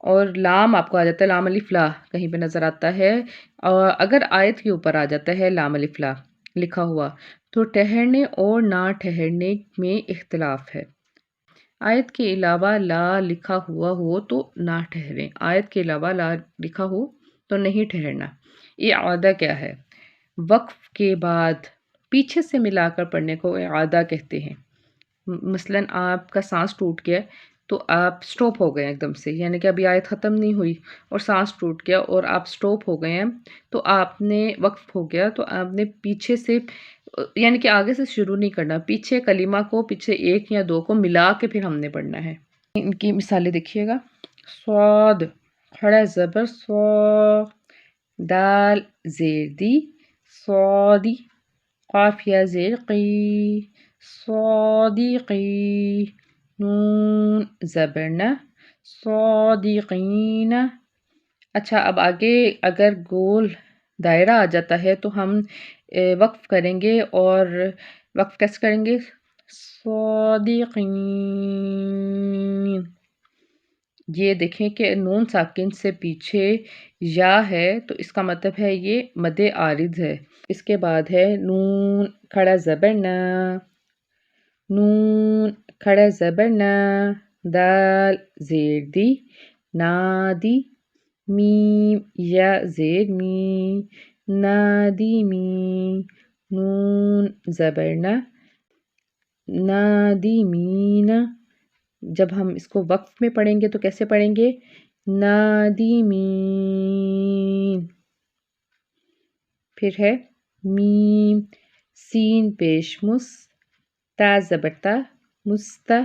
اور لام آپ کو آ جاتا ہے، لام الف لا کہیں پہ نظر آتا ہے، اور اگر آیت کے اوپر آ جاتا ہے لام الف لا لکھا ہوا تو ٹھہرنے اور نہ ٹھہرنے میں اختلاف ہے۔ آیت کے علاوہ لا لکھا ہوا ہو تو نہ ٹھہریں، آیت کے علاوہ لا لکھا ہو تو نہیں ٹھہرنا۔ اعادہ کیا ہے؟ وقف کے بعد پیچھے سے ملا کر پڑھنے کو اعادہ کہتے ہیں۔ مثلاً آپ کا سانس ٹوٹ گیا تو آپ سٹاپ ہو گئے ایک دم سے، یعنی کہ ابھی آیت ختم نہیں ہوئی اور سانس ٹوٹ گیا اور آپ سٹاپ ہو گئے ہیں، تو آپ نے وقف ہو گیا تو آپ نے پیچھے سے، یعنی کہ آگے سے شروع نہیں کرنا، پیچھے کلمہ کو، پیچھے ایک یا دو کو ملا کے پھر ہم نے پڑھنا ہے۔ ان کی مثالیں دیکھیے گا۔ صاد، کھڑا زبر سو، دال زیر دی، صادی، قاف یا زیر قی، صادقی، نون زبر نہ، صادقین۔ اچھا، اب آگے اگر گول دائرہ آ جاتا ہے تو ہم وقف کریں گے، اور وقف کیسے کریں گے؟ صادقین۔ یہ دیکھیں کہ نون ساکن سے پیچھے یا ہے تو اس کا مطلب ہے یہ مد عارض ہے۔ اس کے بعد ہے نون کھڑا زبر نہ، نون کھڑا زبر نہ، دال زیر دی، نادی، میم یا زیر می، نادی می، نون زبر نہ، نادمین۔ جب ہم اس کو وقف میں پڑھیں گے تو کیسے پڑھیں گے؟ نادمین۔ پھر ہے میم، سین پیش مس، تا زبر تا، مستا،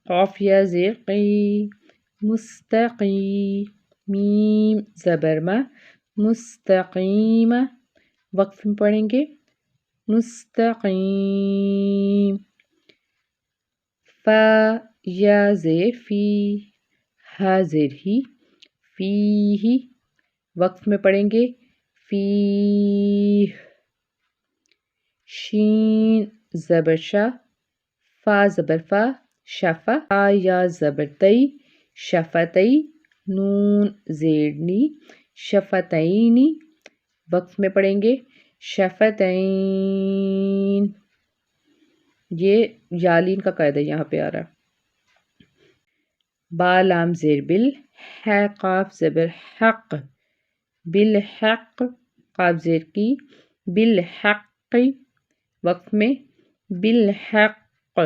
قاف یا زیر قی، مستقی، میم زبر ما، مستقیم۔ وقف میں پڑھیں گے مستقیم۔ فا یا زیر فی، ہا زیر ہی، فی ہی۔ وقف میں پڑھیں گے فی۔ شین زبر شا، فا زبر فا، شفا، فا یا زبر تی، شفتئی، نون زیر نی، شفتینی۔ وقف میں پڑھیں گے شفتین۔ یہ یالین کا قاعدہ یہاں پہ آ رہا ہے۔ با لام زیر بل، ہے قاف زبر حق، بالحق، قاف زیر کی، بالحق۔ وقف میں بالحق۔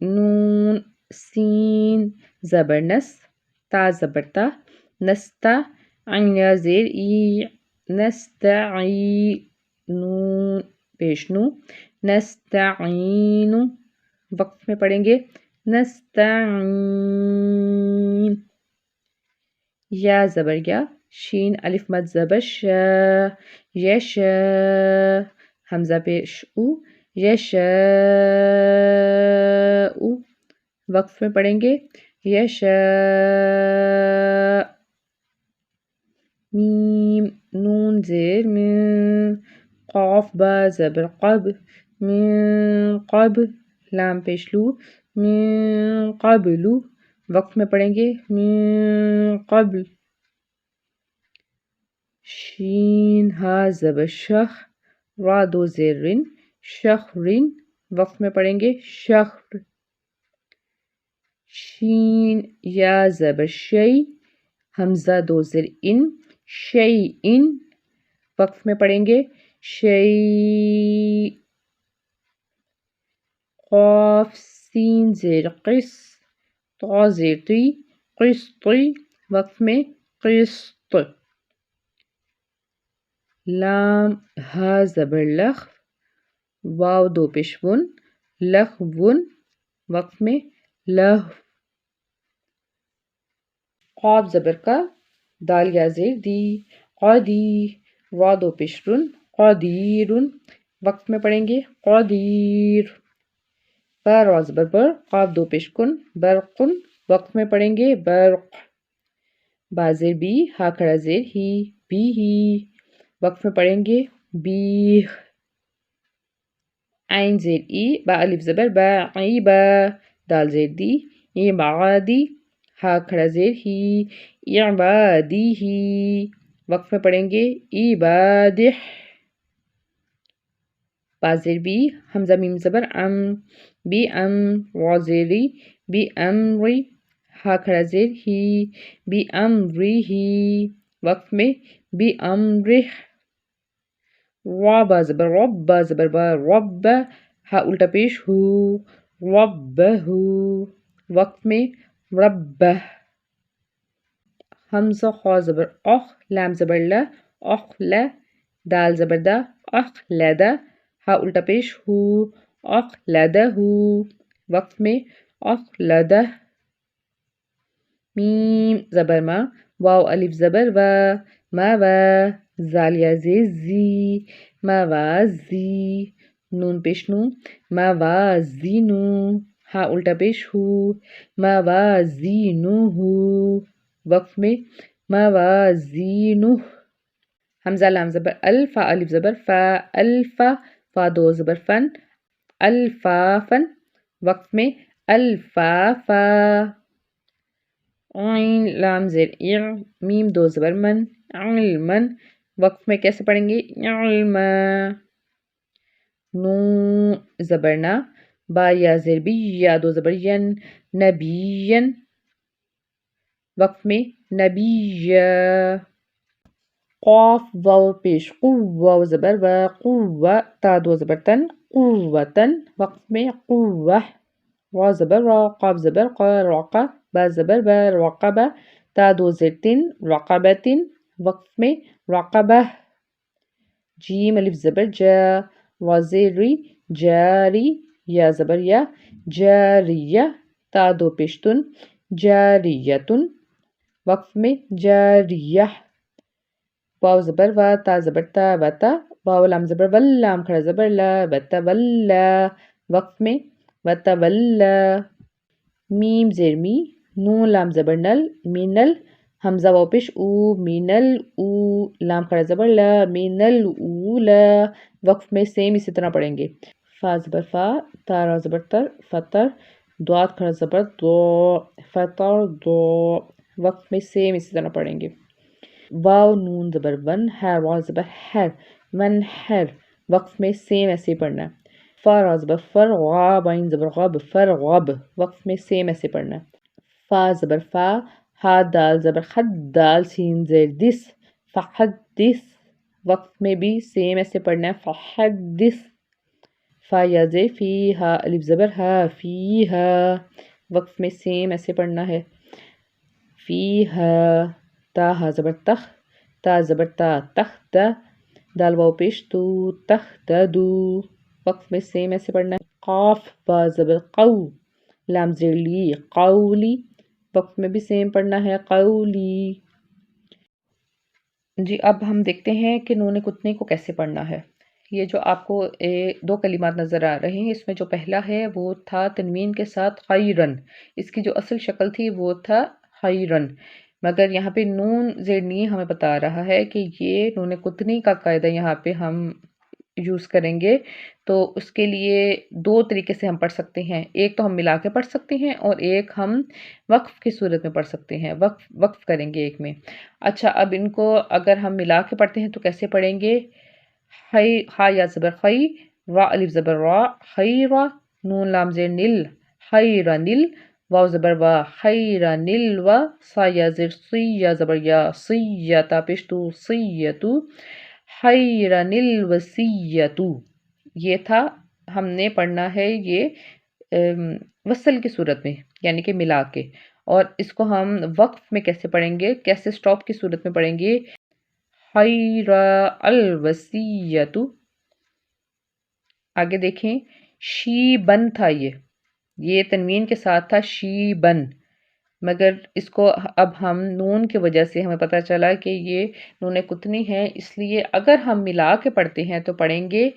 نون سین زبر نس، تا زبر تا، نستا، عین یا زیر ای، نستعی، نون پیش نو، نستعین۔ وقف میں پڑھیں گے نستعین۔ یا زبر یا، شین الف مد زبر شا، یشا، حمزہ پیش او، یشاء۔ وقف میں پڑھیں گے یشاء۔ میم، نون زیر من، قاف با زبر قب، من قب، لام پیش لو، من قبلو۔ وقف میں پڑھیں گے من قبل۔ شین ہا زبر شخ، را دو زیر رن، شخرن۔ وقف میں پڑھیں گے شخر۔ شین یا زبر شی، حمزہ دو زیر ان، شیئن۔ وقف میں پڑھیں گے شیء۔ قاف سین زیر قص، طا زیر تی، قسطی۔ وقف میں قسط۔ لام ہا زبر لخ، واو دو پیش ون، لخون۔ وقف میں لہو۔ قاف زبر کا، دال یا زیر دی، قدی، را دو پیش رن، قدیرن۔ وقف میں پڑھیں گے قدیر۔ با را زبر بر، قاف دو پیش کن، برقن۔ وقف میں پڑھیں گے برق۔ با زیر بی، ہا کھڑا زیر ہی، بی ہی۔ وقف میں پڑھیں گے بیہ۔ عین زیر ای، با الف زبر با، عی با، دال زیر دی، یہ بعدی، ہا کھڑا زیر ہی، عبادی ہی، وقف میں پڑھیں گے عبادہ، با زیر بی، حمزہ میم زبر ام، بی ام، وا زیری، بی امری، ہا کھڑا زیر ہی، بی امری ہی، وقف میں بی امرہ، وا با زبر رب، با زبر با رب، ہا الٹا پیش ہو، ربہ، وقف میں ربہ، حمزہ خا زبر اخ، لام زبر لا، اخ لا، دال زبر دا، اخ لدا، ہا الٹا پیش ہو، اخ لدہ، وقف میں اخ لدہ، میم زبر ما، واو الف زبر وا، ما وا، زال یا زی زی، موازی، نون پیش نو، موازینو، ہا الٹا پیش ہو، موازینو، وقف میں موازینو، حمزہ لام زبر ال، فا الف زبر فا، الفا، فا دو زبر فن، الفافن، وقف میں الفافا، عین لام زیر اع، میم دو زبر من، علمن، وقف میں کیسے پڑھیں گے علما، نون زبر نا، با یا زیر بی، یا دو زبر ین، نبین، وقف میں نبیا، قاف واو پیش قو، واو زبر و، قوة، تا دو زبر تن، قوتن، وقف میں قوة، را زبر را، قاف زبر قا، رقا، با زبر با، رقبہ، تا دو زیر تن، رقبتن، وقف میں رقبہ، جیم الف زبر جا، وا زیر ری، جاری، یا زبر یا، جاریہ، تا دو پیشتن، جاریتن، وقف میں جاریہ، واو زبر وا، تا زبر تا، وتا، واو لام زبر ول، لام کھڑا زبر لا، وتا ولا، وقف میں وتا ولا، میم زیر می، نون لام زبر نل، مینل، حمزہ واو پیش او، مینل او، لام کھڑا زبر لا، مینل اولا، وقف میں سیم اسی طرح پڑھیں گے، فا زبر فا، تا را زبر تر، فطر، دوات کھڑا زبر دو، فطر دو، وقف میں سیم اسی طرح پڑھیں گے، واو نون زبر ون، ہر وا زبر ہر، ون ہر، وقف میں سیم ایسے پڑھنا ہے، فا را زبر فر، غاب عین زبر غب، فر غب، وقف میں سیم ایسے پڑھنا ہے، فا زبر فا، ہا دال زبر خد، دال سین زیر دس، فحدث، وقف میں بھی سیم ایسے پڑھنا ہے، فحدث، فا یا زیر فی، ہا الف زبر ہا، فی ہا، وقف میں سیم ایسے پڑھنا ہے، فی ہا، تا ہا زبر تخ، تا زبر تا، تخت، دال واو پیش تو، تختدو، وقف میں سیم ایسے پڑھنا ہے، قاف با زبر قو، لام زیر لی، قولی، وقف میں بھی سیم پڑھنا ہے، قولی، جی اب ہم دیکھتے ہیں کہ نون کتنے کو کیسے پڑھنا ہے، یہ جو آپ کو دو کلمات نظر آ رہے ہیں، اس میں جو پہلا ہے وہ تھا تنوین کے ساتھ خیرن، اس کی جو اصل شکل تھی وہ تھا خیرن، مگر یہاں پہ نون زیر نی ہمیں بتا رہا ہے کہ یہ نون کتنی کا قاعدہ یہاں پہ ہم یوز کریں گے، تو اس کے لیے دو طریقے سے ہم پڑھ سکتے ہیں، ایک تو ہم ملا کے پڑھ سکتے ہیں اور ایک ہم وقف کی صورت میں پڑھ سکتے ہیں، وقف کریں گے ایک میں۔ اچھا اب ان کو اگر ہم ملا کے پڑھتے ہیں تو کیسے پڑھیں گے، خا یا زبر خی، را الف زبر را، خیرا، نون لام زیر نل، خیرنل، واو زبر وا، خیرنل و، سا یا زیر سی، یا زبر یا، سیتا پیشتو، سیتو، خیرنل وسیتو، یہ تھا، ہم نے پڑھنا ہے یہ وصل کی صورت میں یعنی کہ ملا کے، اور اس کو ہم وقف میں کیسے پڑھیں گے، کیسے سٹاپ کی صورت میں پڑھیں گے، خیر الوسیتو، آگے دیکھیں شی بن تھا، یہ تنوین کے ساتھ تھا شی بن، مگر اس کو اب ہم نون کی وجہ سے ہمیں پتہ چلا کہ یہ نون کتنی ہے، اس لیے اگر ہم ملا کے پڑھتے ہیں تو پڑھیں گے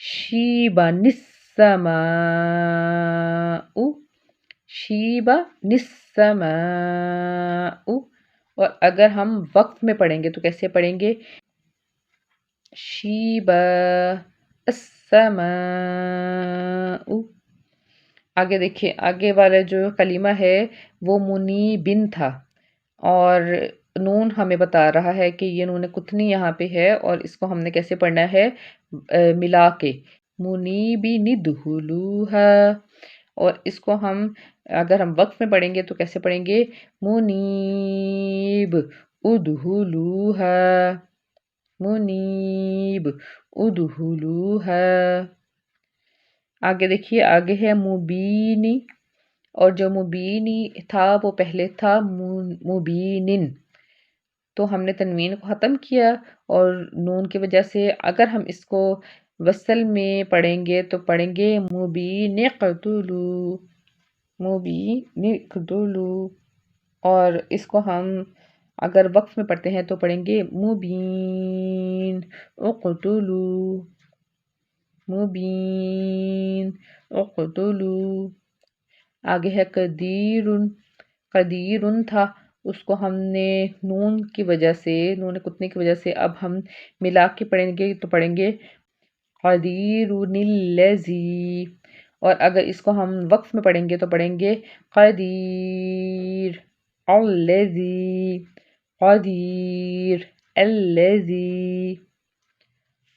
شیبا نسماء، شیبا نسماء، اور اگر ہم وقف میں پڑھیں گے تو کیسے پڑھیں گے، شیبا السماء، آگے دیکھیے، آگے والا جو کلمہ ہے وہ منیبن تھا، اور نون ہمیں بتا رہا ہے کہ یہ نون کتنی یہاں پہ ہے، اور اس کو ہم نے کیسے پڑھنا ہے، ملا کے، منیبن ادخلوہا، اور اس کو ہم اگر ہم وقف میں پڑھیں گے تو کیسے پڑھیں گے، منیب ادخلوہا، منیب ادخلوہا۔ آگے دیکھیے، آگے ہے مبینی، اور جو مبینی تھا وہ پہلے تھا مبینن، تو ہم نے تنوین کو ختم کیا، اور نون کی وجہ سے اگر ہم اس کو وصل میں پڑھیں گے تو پڑھیں گے مبین قتلو، مبین قتلو، اور اس کو ہم اگر وقف میں پڑھتے ہیں تو پڑھیں گے مبین اقتلو، مبین اقتلو۔ آگے ہے قدیر، قدیر تھا، اس کو ہم نے نون کی وجہ سے، نون کتنے کی وجہ سے اب ہم ملا کے پڑھیں گے تو پڑھیں گے قدیر الذی، اور اگر اس کو ہم وقف میں پڑھیں گے تو پڑھیں گے قدیر الذی، قدیر الذی۔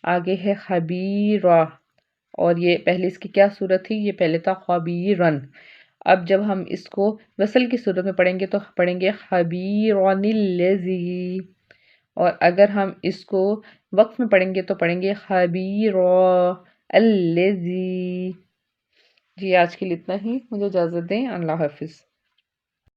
آگے ہے خبیرہ، اور یہ پہلے اس کی کیا صورت تھی، یہ پہلے تھا خبیرن، اب جب ہم اس کو وصل کی صورت میں پڑھیں گے تو پڑھیں گے خبیرن الذی، اور اگر ہم اس کو وقف میں پڑھیں گے تو پڑھیں گے خبیرہ الذی۔ جی آج کے لیے اتنا ہی، مجھے اجازت دیں، اللہ حافظ۔